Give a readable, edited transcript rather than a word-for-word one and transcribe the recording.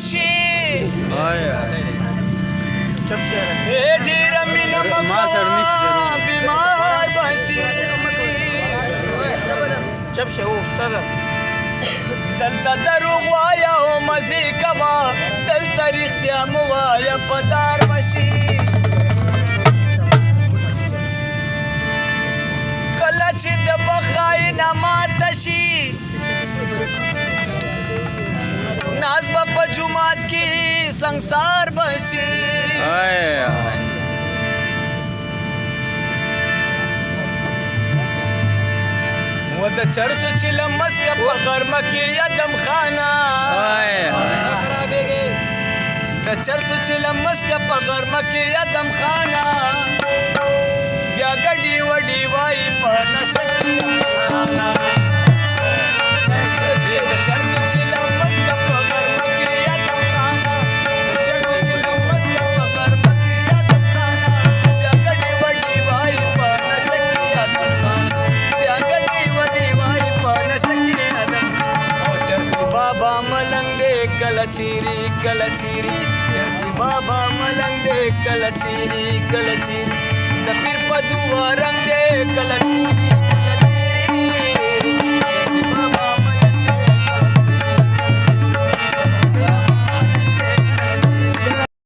بشي چپ شه ډېر مینه مکوه بیمار بشي چپ شه او استاد دلته دروغ وایه او مزې کوه دلته رښتیا مه وایه په دار بشي کله چې د بخاینه ماته شي ناز به په جومات کې سنګسار بشي و د چرسو چې لمسکه په غرمه کې یدم خانه د چرسو چې لمسکه په غرمه کې یدم خانه بیا ګډي وډي وایي په نشه کې خانه د چرسو چې لمسکه په غرمه کې یدم خانه د چرسو چې لمسکه په غرمه کې یدم خانه بیا ګډي وډي وایي په نشه کې یدم خانه بیا ګډي وډي وایي په نشه کې یدم او چرسي بابا ملنګ دې کله چیري چرسي بابا ملنګ دې کله چیري د پیر په دوا رنګ دې کله چیري